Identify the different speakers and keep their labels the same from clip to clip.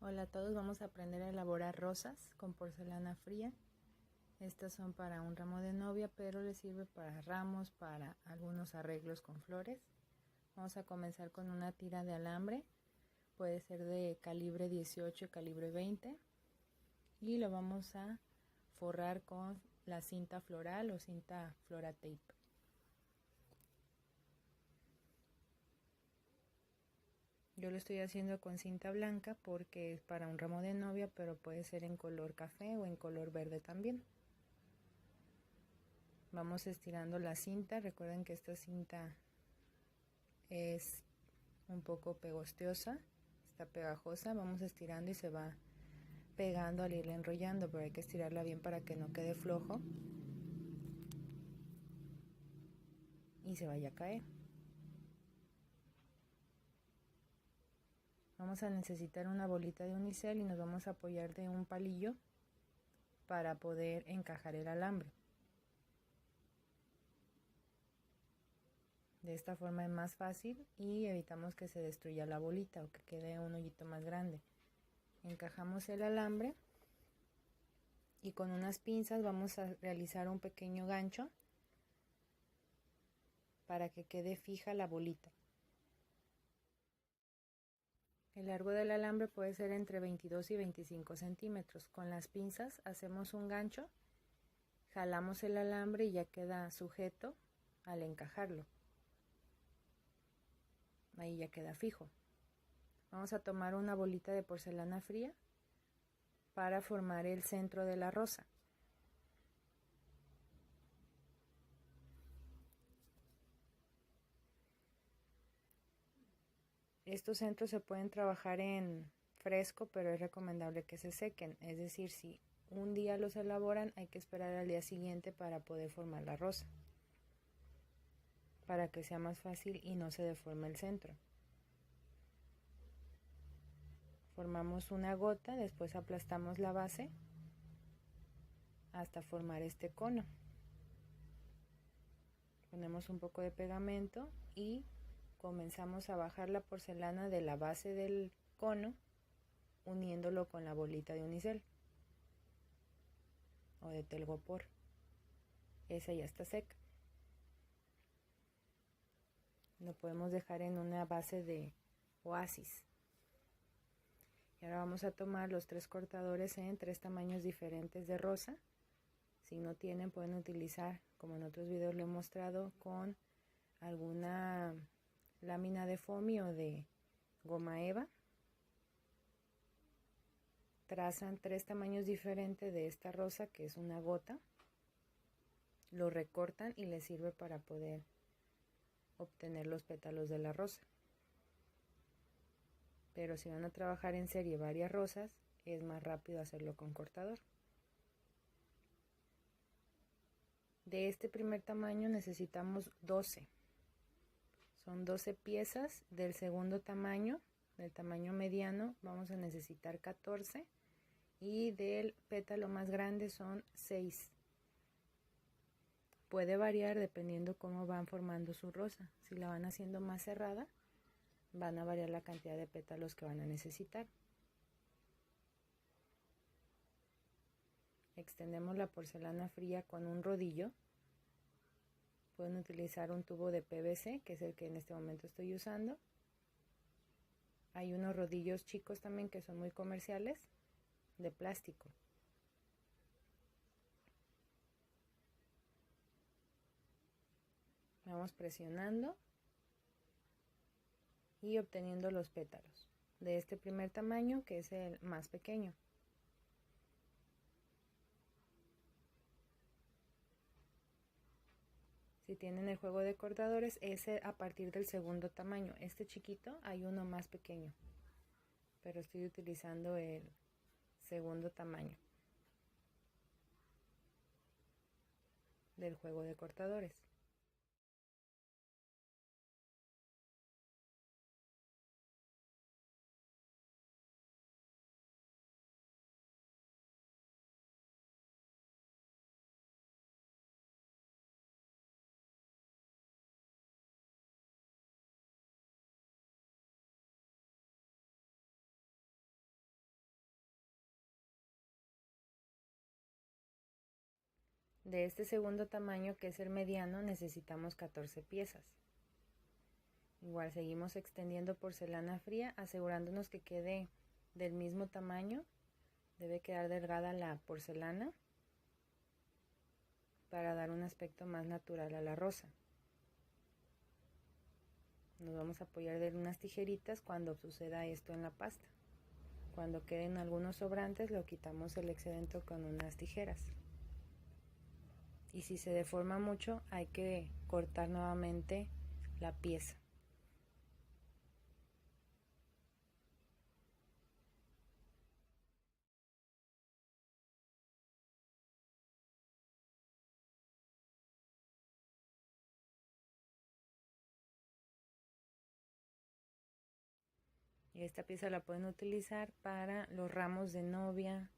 Speaker 1: Hola a todos, vamos a aprender a elaborar rosas con porcelana fría. Estas son para un ramo de novia, pero les sirve para ramos, para algunos arreglos con flores. Vamos a comenzar con una tira de alambre, puede ser de calibre 18 y calibre 20, y lo vamos a forrar con la cinta floral o cinta Floratape. Yo lo estoy haciendo con cinta blanca porque es para un ramo de novia, pero puede ser en color café o en color verde también. Vamos estirando la cinta. Recuerden que esta cinta es un poco pegostiosa, está pegajosa. Vamos estirando y se va pegando al irla enrollando, pero hay que estirarla bien para que no quede flojo y se vaya a caer. Vamos a necesitar una bolita de unicel y nos vamos a apoyar de un palillo para poder encajar el alambre. De esta forma es más fácil y evitamos que se destruya la bolita o que quede un hoyito más grande. Encajamos el alambre y con unas pinzas vamos a realizar un pequeño gancho para que quede fija la bolita. El largo del alambre puede ser entre 22 y 25 centímetros. Con las pinzas hacemos un gancho, jalamos el alambre y ya queda sujeto al encajarlo. Ahí ya queda fijo. Vamos a tomar una bolita de porcelana fría para formar el centro de la rosa. Estos centros se pueden trabajar en fresco, pero es recomendable que se sequen. Es decir, si un día los elaboran, hay que esperar al día siguiente para poder formar la rosa, para que sea más fácil y no se deforme el centro. Formamos una gota, después aplastamos la base hasta formar este cono. Ponemos un poco de pegamento y comenzamos a bajar la porcelana de la base del cono, uniéndolo con la bolita de unicel o de telgopor. Esa ya está seca. Lo podemos dejar en una base de oasis. Y ahora vamos a tomar los 3 cortadores en 3 tamaños diferentes de rosa. Si no tienen, pueden utilizar, como en otros videos lo he mostrado, con alguna lámina de foamy o de goma eva. Trazan 3 tamaños diferentes de esta rosa, que es una gota. Lo recortan y les sirve para poder obtener los pétalos de la rosa. Pero si van a trabajar en serie varias rosas, es más rápido hacerlo con cortador. De este primer tamaño necesitamos 12. Son 12 piezas. Del segundo tamaño, del tamaño mediano, vamos a necesitar 14. Y del pétalo más grande son 6. Puede variar dependiendo cómo van formando su rosa. Si la van haciendo más cerrada, van a variar la cantidad de pétalos que van a necesitar. Extendemos la porcelana fría con un rodillo. Pueden utilizar un tubo de PVC, que es el que en este momento estoy usando. Hay unos rodillos chicos también que son muy comerciales, de plástico. Vamos presionando y obteniendo los pétalos de este primer tamaño, que es el más pequeño. Si tienen el juego de cortadores, ese a partir del segundo tamaño. Este chiquito, hay uno más pequeño, pero estoy utilizando el segundo tamaño del juego de cortadores. De este segundo tamaño, que es el mediano, necesitamos 14 piezas. Igual seguimos extendiendo porcelana fría, asegurándonos que quede del mismo tamaño. Debe quedar delgada la porcelana para dar un aspecto más natural a la rosa. Nos vamos a apoyar de unas tijeritas cuando suceda esto en la pasta. Cuando queden algunos sobrantes, lo quitamos el excedente con unas tijeras. Y si se deforma mucho, hay que cortar nuevamente la pieza. Y esta pieza la pueden utilizar para los ramos de novia,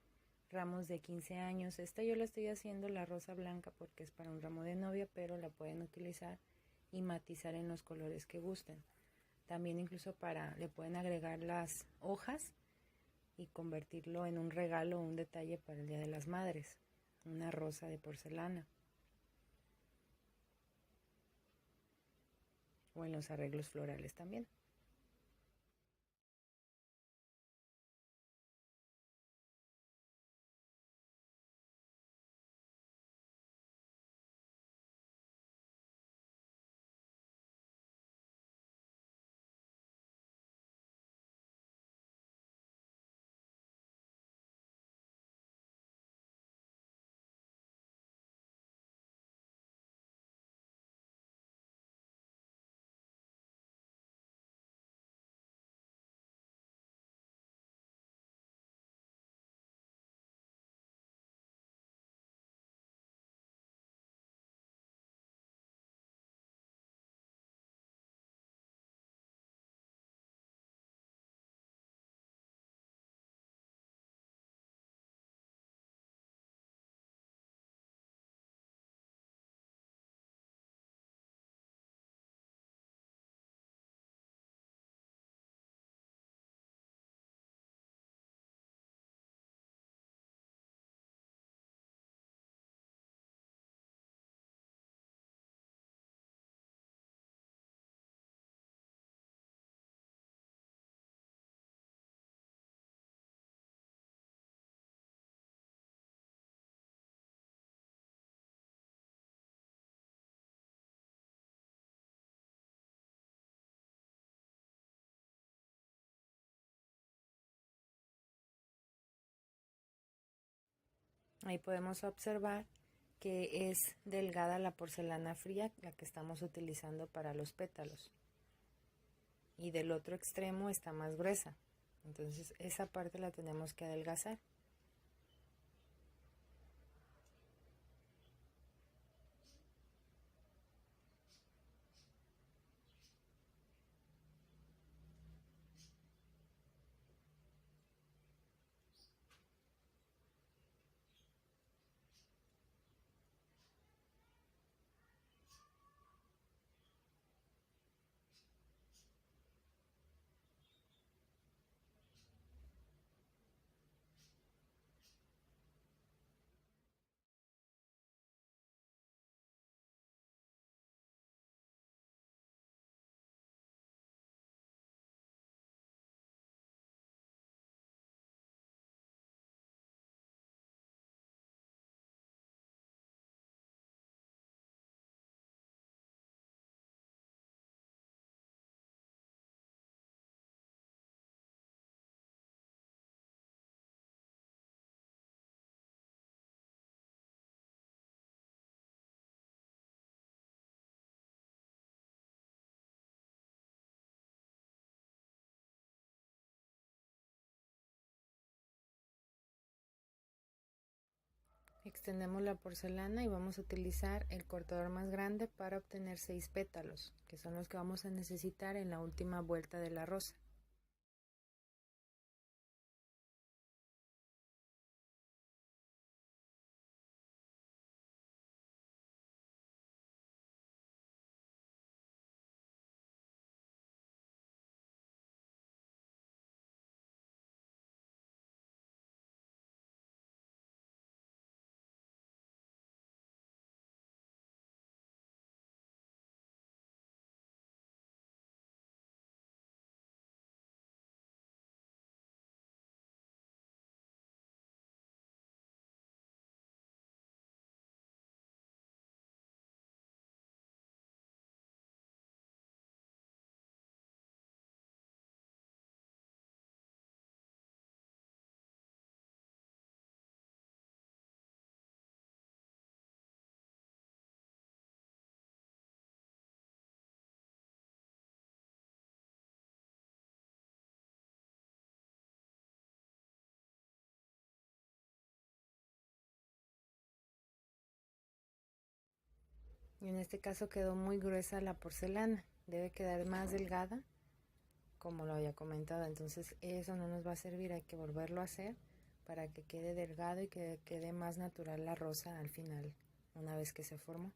Speaker 1: ramos de 15 años. Esta yo la estoy haciendo la rosa blanca porque es para un ramo de novia, pero la pueden utilizar y matizar en los colores que gusten. También incluso le pueden agregar las hojas y convertirlo en un regalo o un detalle para el Día de las Madres, una rosa de porcelana, o en los arreglos florales también. Ahí podemos observar que es delgada la porcelana fría, la que estamos utilizando para los pétalos, y del otro extremo está más gruesa. Entonces esa parte la tenemos que adelgazar. Extendemos la porcelana y vamos a utilizar el cortador más grande para obtener 6 pétalos, que son los que vamos a necesitar en la última vuelta de la rosa. Y en este caso quedó muy gruesa la porcelana, debe quedar más delgada, como lo había comentado. Entonces eso no nos va a servir, hay que volverlo a hacer para que quede delgado y que quede más natural la rosa al final, una vez que se formó.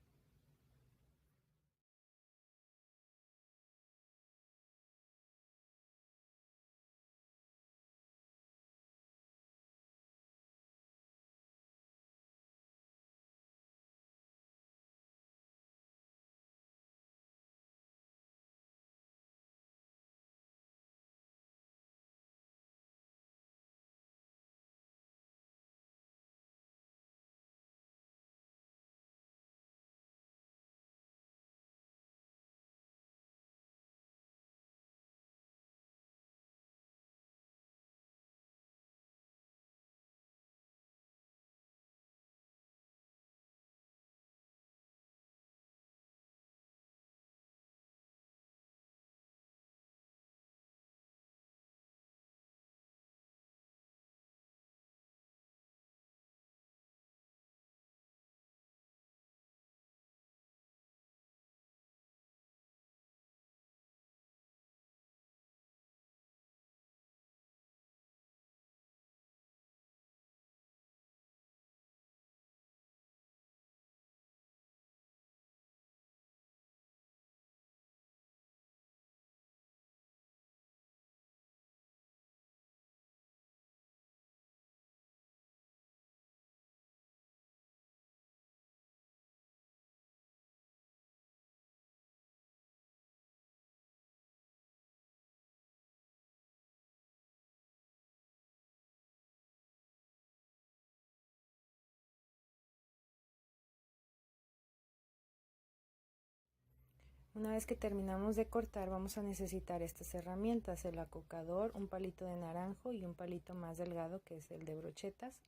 Speaker 1: Una vez que terminamos de cortar, vamos a necesitar estas herramientas: el acocador, un palito de naranjo y un palito más delgado que es el de brochetas,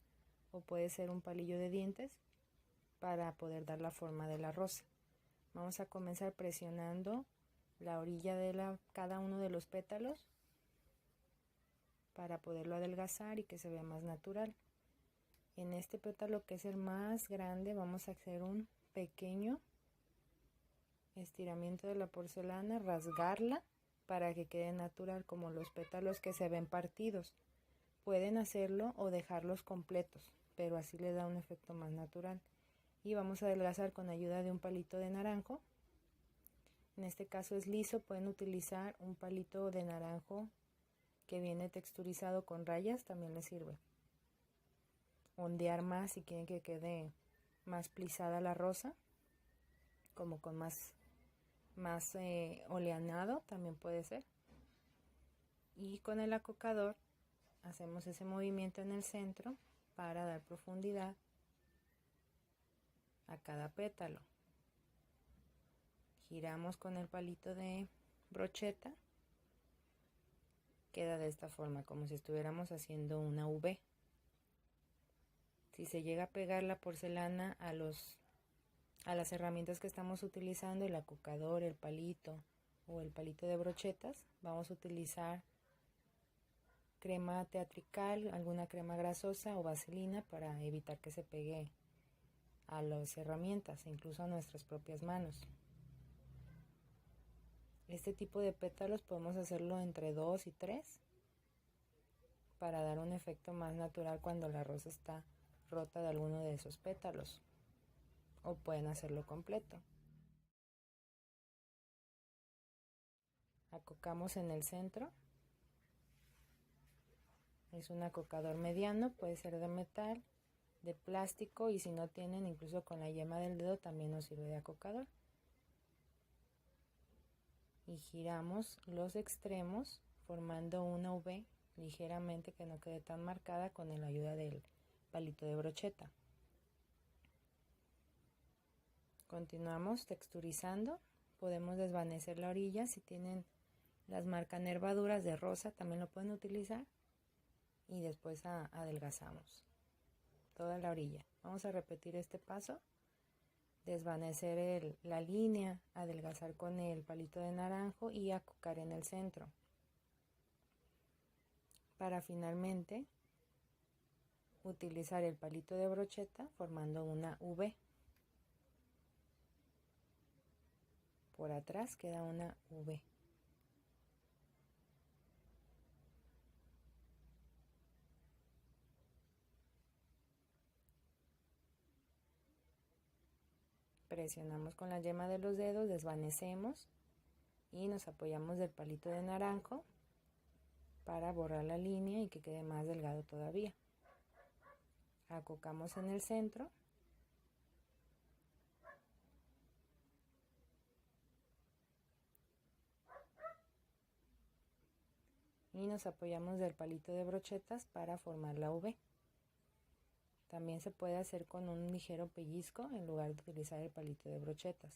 Speaker 1: o puede ser un palillo de dientes, para poder dar la forma de la rosa. Vamos a comenzar presionando la orilla de cada uno de los pétalos para poderlo adelgazar y que se vea más natural. En este pétalo, que es el más grande, vamos a hacer un pequeño estiramiento de la porcelana, rasgarla para que quede natural, como los pétalos que se ven partidos. Pueden hacerlo o dejarlos completos, pero así le da un efecto más natural. Y vamos a adelgazar con ayuda de un palito de naranjo. En este caso es liso, pueden utilizar un palito de naranjo que viene texturizado con rayas, también les sirve. Ondear más si quieren que quede más plisada la rosa, como con más oleanado también puede ser. Y con el acocador hacemos ese movimiento en el centro para dar profundidad a cada pétalo. Giramos con el palito de brocheta, queda de esta forma, como si estuviéramos haciendo una V. Si se llega a pegar la porcelana a las herramientas que estamos utilizando, el acocador, el palito o el palito de brochetas, vamos a utilizar crema teatrical, alguna crema grasosa o vaselina para evitar que se pegue a las herramientas e incluso a nuestras propias manos. Este tipo de pétalos podemos hacerlo entre 2 y 3 para dar un efecto más natural cuando la rosa está rota de alguno de esos pétalos, o pueden hacerlo completo. Acocamos en el centro. Es un acocador mediano, puede ser de metal, de plástico, y si no tienen, incluso con la yema del dedo también nos sirve de acocador. Y giramos los extremos formando una V ligeramente, que no quede tan marcada, con la ayuda del palito de brocheta. Continuamos texturizando. Podemos desvanecer la orilla. Si tienen las marcanervaduras de rosa también lo pueden utilizar, y después adelgazamos toda la orilla. Vamos a repetir este paso: desvanecer la línea, adelgazar con el palito de naranjo y acocar en el centro, para finalmente utilizar el palito de brocheta formando una V. por atrás queda una V. Presionamos con la yema de los dedos, desvanecemos y nos apoyamos del palito de naranjo para borrar la línea y que quede más delgado todavía. Acocamos en el centro y nos apoyamos del palito de brochetas para formar la V. También se puede hacer con un ligero pellizco en lugar de utilizar el palito de brochetas.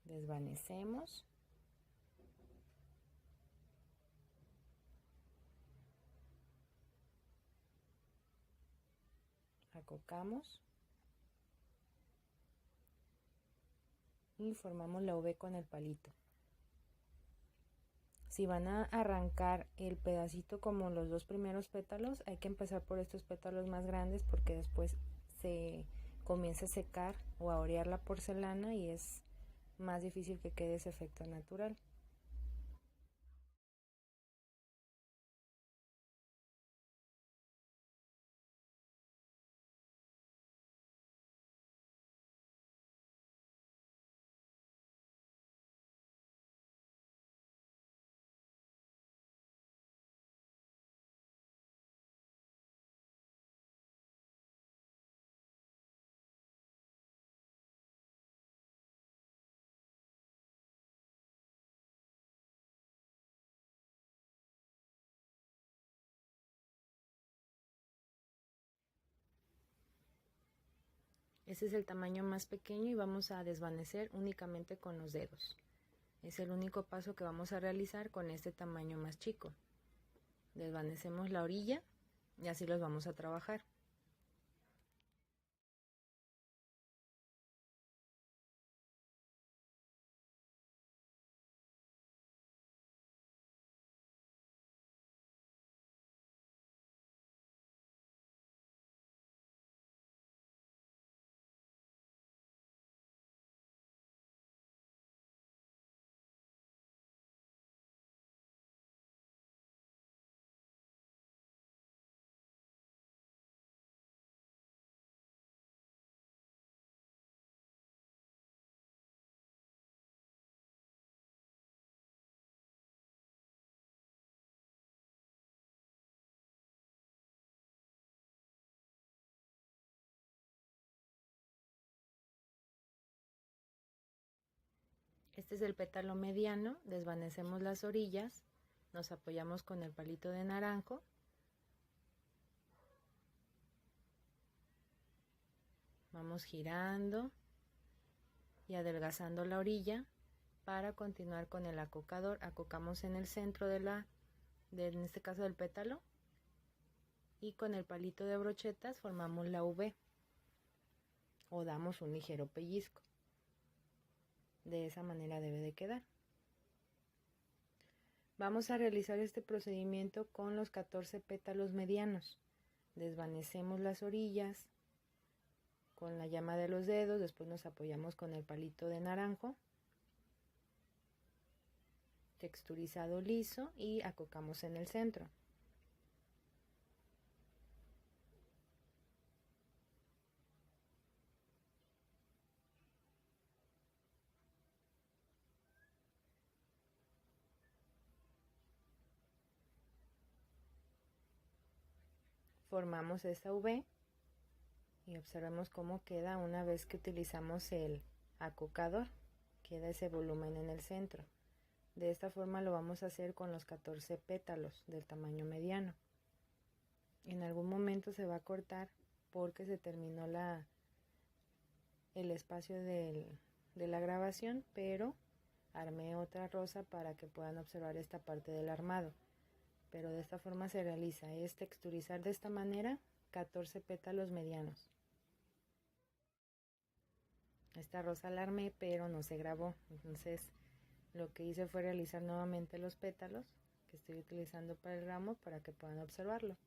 Speaker 1: Desvanecemos. Acocamos. Y formamos la V con el palito. Si van a arrancar el pedacito como los dos primeros pétalos, hay que empezar por estos pétalos más grandes porque después se comienza a secar o a orear la porcelana y es más difícil que quede ese efecto natural. Este es el tamaño más pequeño y vamos a desvanecer únicamente con los dedos. Es el único paso que vamos a realizar con este tamaño más chico. Desvanecemos la orilla y así los vamos a trabajar. Este es el pétalo mediano, desvanecemos las orillas, nos apoyamos con el palito de naranjo, vamos girando y adelgazando la orilla para continuar con el acocador. Acocamos en el centro en este caso del pétalo, y con el palito de brochetas formamos la V o damos un ligero pellizco. De esa manera debe de quedar. Vamos a realizar este procedimiento con los 14 pétalos medianos. Desvanecemos las orillas con la llama de los dedos, después nos apoyamos con el palito de naranjo, texturizado liso, y acocamos en el centro. Formamos esta V y observemos cómo queda una vez que utilizamos el acocador. Queda ese volumen en el centro. De esta forma lo vamos a hacer con los 14 pétalos del tamaño mediano. En algún momento se va a cortar porque se terminó el espacio de la grabación, pero armé otra rosa para que puedan observar esta parte del armado. Pero de esta forma se realiza, es texturizar de esta manera 14 pétalos medianos. Esta rosa la armé, pero no se grabó, entonces lo que hice fue realizar nuevamente los pétalos que estoy utilizando para el ramo para que puedan observarlo.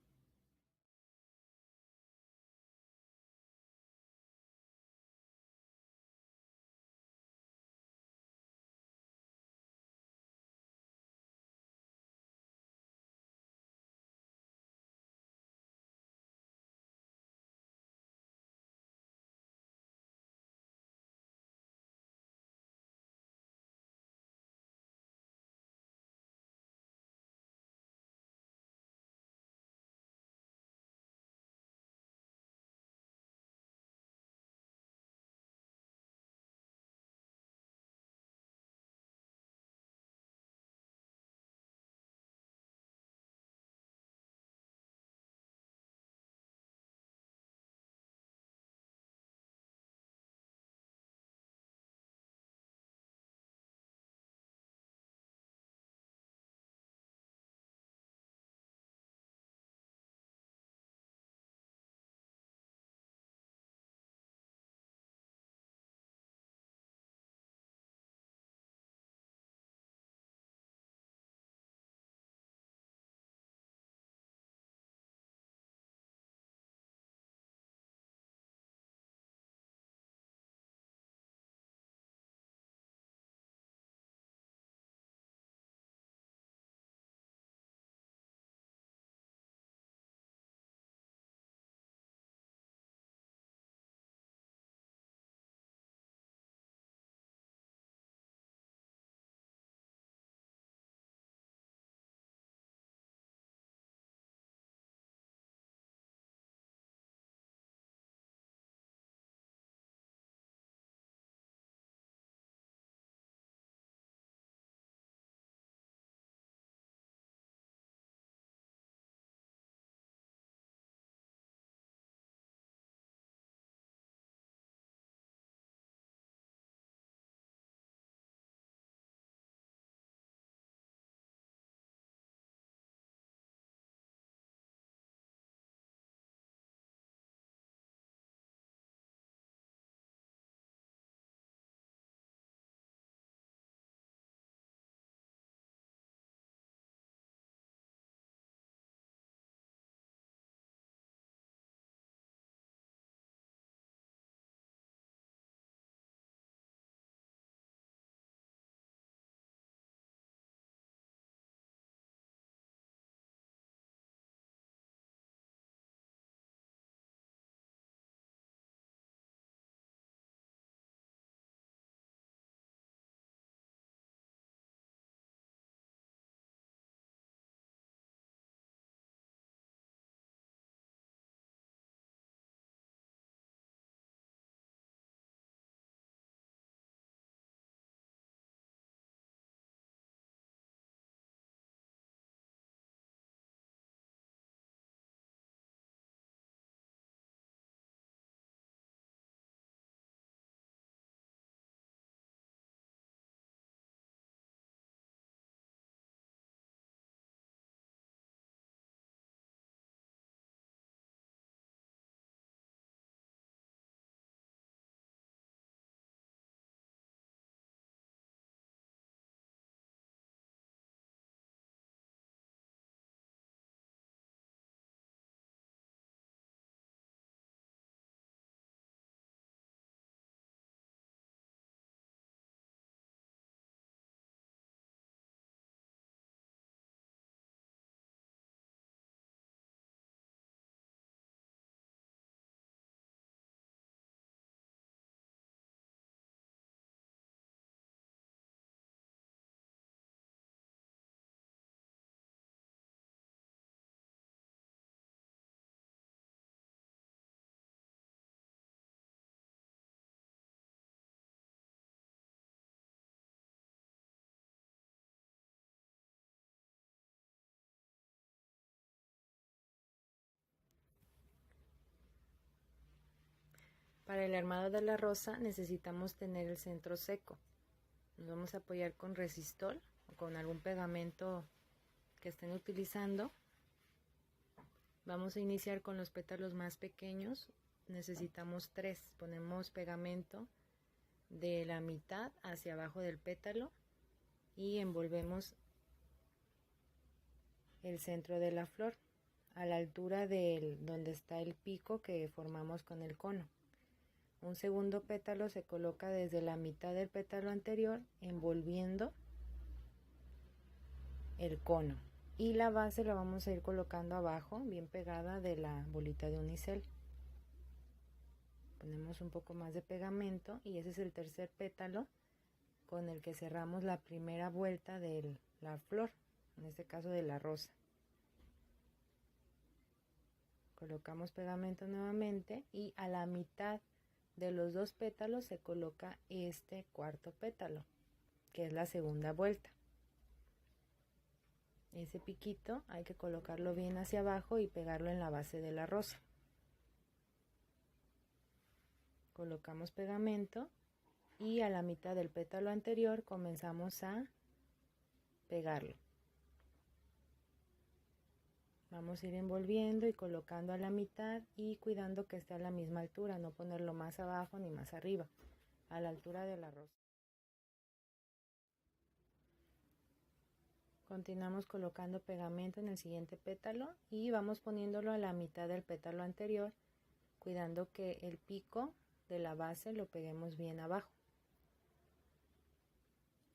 Speaker 1: Para el armado de la rosa necesitamos tener el centro seco. Nos vamos a apoyar con resistol o con algún pegamento que estén utilizando. Vamos a iniciar con los pétalos más pequeños. Necesitamos 3. Ponemos pegamento de la mitad hacia abajo del pétalo y envolvemos el centro de la flor a la altura de donde está el pico que formamos con el cono. Un segundo pétalo se coloca desde la mitad del pétalo anterior envolviendo el cono, y la base la vamos a ir colocando abajo bien pegada de la bolita de unicel. Ponemos un poco más de pegamento y ese es el tercer pétalo con el que cerramos la primera vuelta de la flor, en este caso de la rosa. Colocamos pegamento nuevamente y a la mitad de los 2 pétalos se coloca este cuarto pétalo, que es la segunda vuelta. Ese piquito hay que colocarlo bien hacia abajo y pegarlo en la base de la rosa. Colocamos pegamento y a la mitad del pétalo anterior comenzamos a pegarlo. Vamos a ir envolviendo y colocando a la mitad y cuidando que esté a la misma altura, no ponerlo más abajo ni más arriba, a la altura de la rosa. Continuamos colocando pegamento en el siguiente pétalo y vamos poniéndolo a la mitad del pétalo anterior, cuidando que el pico de la base lo peguemos bien abajo.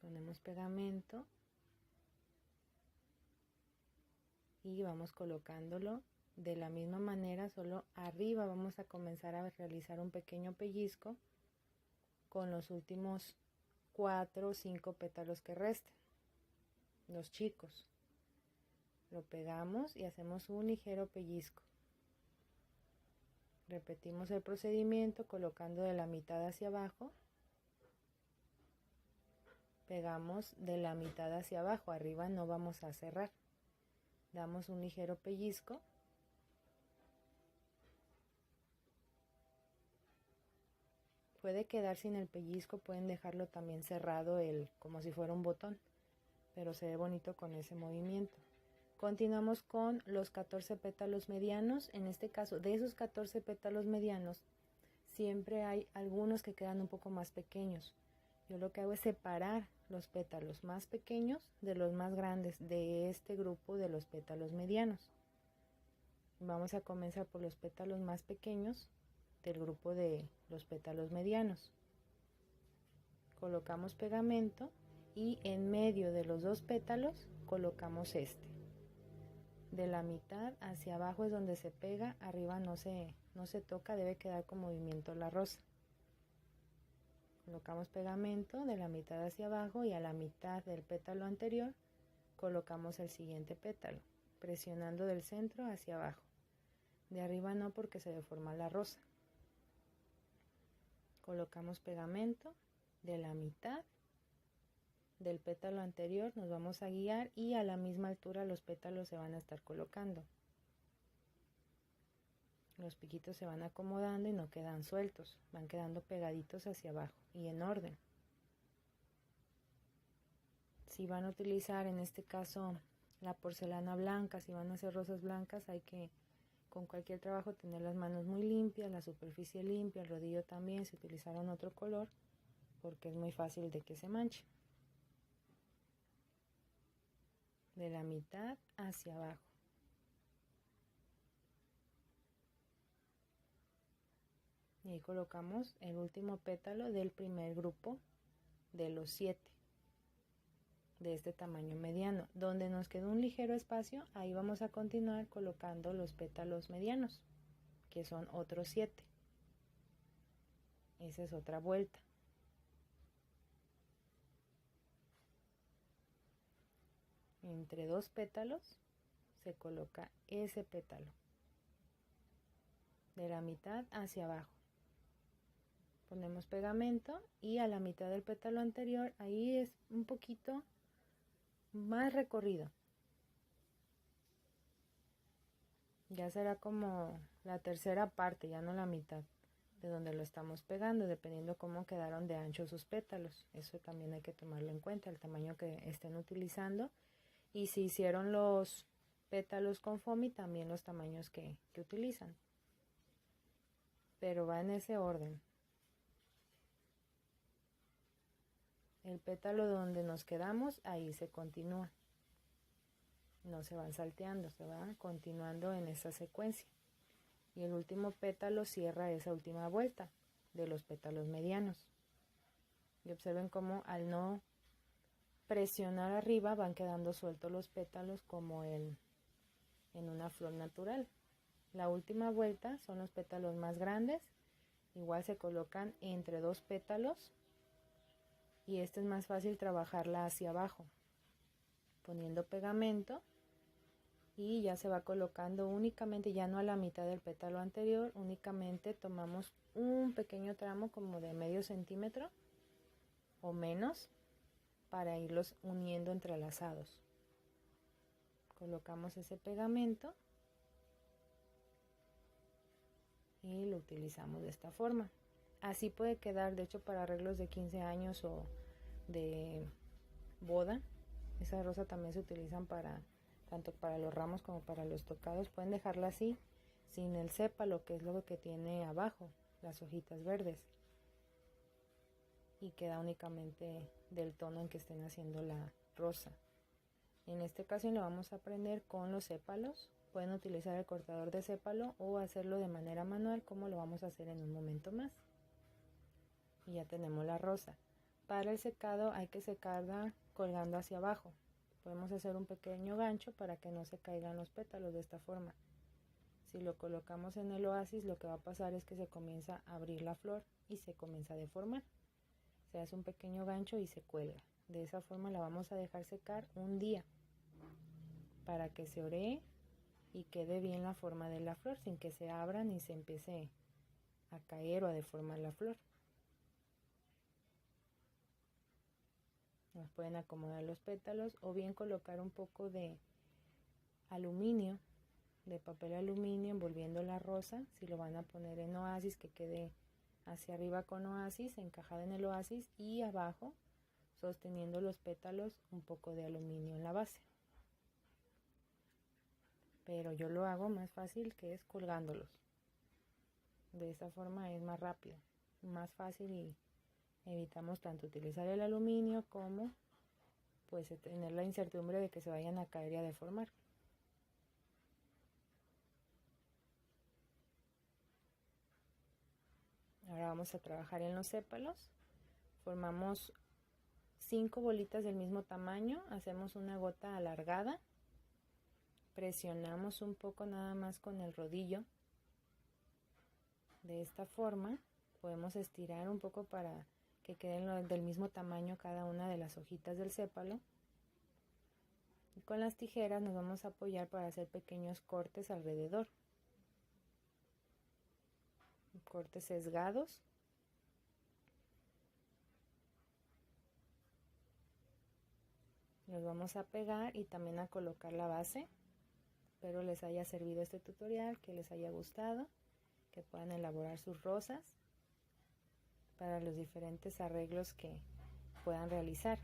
Speaker 1: Ponemos pegamento y vamos colocándolo de la misma manera, solo arriba vamos a comenzar a realizar un pequeño pellizco con los últimos 4 o 5 pétalos que resten, los chicos. Lo pegamos y hacemos un ligero pellizco. Repetimos el procedimiento colocando de la mitad hacia abajo. Pegamos de la mitad hacia abajo, arriba no vamos a cerrar. Damos un ligero pellizco. Puede quedar sin el pellizco, pueden dejarlo también cerrado como si fuera un botón, pero se ve bonito con ese movimiento. Continuamos con los 14 pétalos medianos. En este caso, de esos 14 pétalos medianos, siempre hay algunos que quedan un poco más pequeños. Yo lo que hago es separar los pétalos más pequeños de los más grandes de este grupo de los pétalos medianos. Vamos a comenzar por los pétalos más pequeños del grupo de los pétalos medianos. Colocamos pegamento y en medio de los 2 pétalos colocamos este. De la mitad hacia abajo es donde se pega, arriba no se toca, debe quedar con movimiento la rosa. Colocamos pegamento de la mitad hacia abajo y a la mitad del pétalo anterior colocamos el siguiente pétalo, presionando del centro hacia abajo. De arriba no, porque se deforma la rosa. Colocamos pegamento de la mitad del pétalo anterior, nos vamos a guiar y a la misma altura los pétalos se van a estar colocando. Los piquitos se van acomodando y no quedan sueltos, van quedando pegaditos hacia abajo y en orden. Si van a utilizar en este caso la porcelana blanca, si van a hacer rosas blancas, hay que con cualquier trabajo tener las manos muy limpias, la superficie limpia, el rodillo también, si utilizaron otro color, porque es muy fácil de que se manche. De la mitad hacia abajo. Y ahí colocamos el último pétalo del primer grupo de los 7 de este tamaño mediano. Donde nos quedó un ligero espacio, ahí vamos a continuar colocando los pétalos medianos, que son otros 7. Esa es otra vuelta. Entre 2 pétalos se coloca ese pétalo. De la mitad hacia abajo. Ponemos pegamento y a la mitad del pétalo anterior, ahí es un poquito más recorrido. Ya será como la tercera parte, ya no la mitad. de donde lo estamos pegando, dependiendo cómo quedaron de ancho sus pétalos. Eso también hay que tomarlo en cuenta, el tamaño que estén utilizando. Y si hicieron los pétalos con foamy, también los tamaños que utilizan. Pero va en ese orden. El pétalo donde nos quedamos, ahí se continúa. No se van salteando, se va continuando en esa secuencia. Y el último pétalo cierra esa última vuelta de los pétalos medianos. Y observen cómo al no presionar arriba van quedando sueltos los pétalos como en una flor natural. La última vuelta son los pétalos más grandes, igual se colocan entre dos pétalos y es más fácil trabajarla hacia abajo, poniendo pegamento, y ya se va colocando únicamente, ya no a la mitad del pétalo anterior, únicamente tomamos un pequeño tramo como de medio centímetro o menos para irlos uniendo entrelazados. Colocamos ese pegamento y lo utilizamos de esta forma. Así puede quedar, de hecho, para arreglos de 15 años o de boda. Esa rosa también se utilizan para tanto para los ramos como para los tocados. Pueden dejarla así, sin el sépalo, que es lo que tiene abajo, las hojitas verdes, y queda únicamente del tono en que estén haciendo la rosa. En esta ocasión lo vamos a prender con los sépalos. Pueden utilizar el cortador de sépalo o hacerlo de manera manual, como lo vamos a hacer en un momento más. Y ya tenemos la rosa. Para el secado hay que secarla colgando hacia abajo. Podemos hacer un pequeño gancho para que no se caigan los pétalos de esta forma. Si lo colocamos en el oasis, lo que va a pasar es que se comienza a abrir la flor y se comienza a deformar. Se hace un pequeño gancho y se cuelga. De esa forma la vamos a dejar secar un día para que se oree y quede bien la forma de la flor, sin que se abra ni se empiece a caer o a deformar la flor. Nos pueden acomodar los pétalos o bien colocar un poco de aluminio, de papel aluminio, envolviendo la rosa. Si lo van a poner en oasis, que quede hacia arriba con oasis, encajada en el oasis, y abajo sosteniendo los pétalos un poco de aluminio en la base. Pero yo lo hago más fácil, que es colgándolos. De esta forma es más rápido, más fácil, y evitamos tanto utilizar el aluminio como pues tener la incertidumbre de que se vayan a caer y a deformar. Ahora vamos a trabajar en los sépalos. Formamos 5 bolitas del mismo tamaño, hacemos una gota alargada, presionamos un poco nada más con el rodillo. De esta forma podemos estirar un poco para que queden del mismo tamaño cada una de las hojitas del sépalo. Y con las tijeras nos vamos a apoyar para hacer pequeños cortes alrededor. Cortes sesgados. Los vamos a pegar y también a colocar la base. Espero les haya servido este tutorial, que les haya gustado, que puedan elaborar sus rosas para los diferentes arreglos que puedan realizar.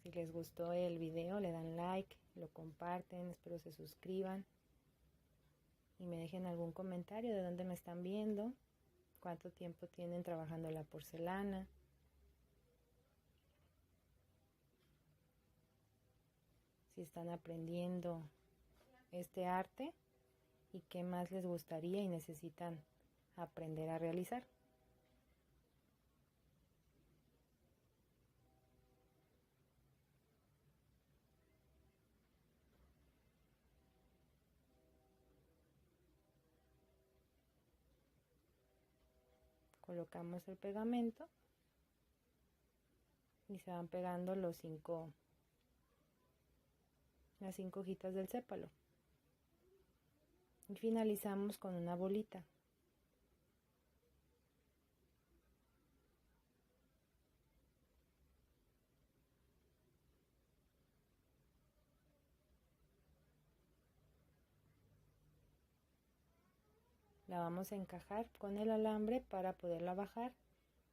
Speaker 1: Si les gustó el video, le dan like, lo comparten, espero se suscriban y me dejen algún comentario de dónde me están viendo, cuánto tiempo tienen trabajando la porcelana. Si están aprendiendo este arte y qué más les gustaría y necesitan aprender a realizar. Colocamos el pegamento y se van pegando las 5 hojitas del sépalo. Y finalizamos con una bolita. La vamos a encajar con el alambre para poderla bajar,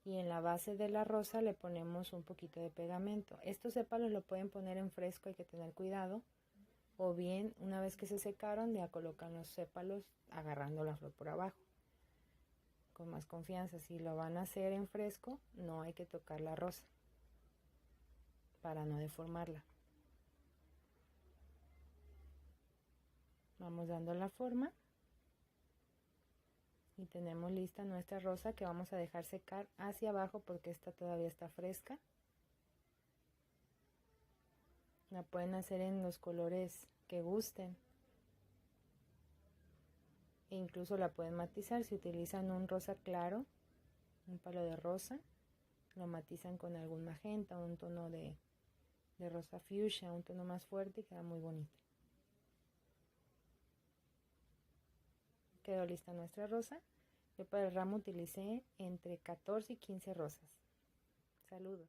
Speaker 1: y en la base de la rosa le ponemos un poquito de pegamento. Estos sépalos lo pueden poner en fresco, hay que tener cuidado, o bien una vez que se secaron ya colocan los sépalos agarrando la flor por abajo con más confianza. Si lo van a hacer en fresco, no hay que tocar la rosa para no deformarla. Vamos dando la forma y tenemos lista nuestra rosa, que vamos a dejar secar hacia abajo porque esta todavía está fresca. La pueden hacer en los colores que gusten, e incluso la pueden matizar. Si utilizan un rosa claro, un palo de rosa, lo matizan con algún magenta, un tono de rosa fuchsia, un tono más fuerte, y queda muy bonito. Quedó lista nuestra rosa. Yo para el ramo utilicé entre 14 y 15 rosas. Saludos.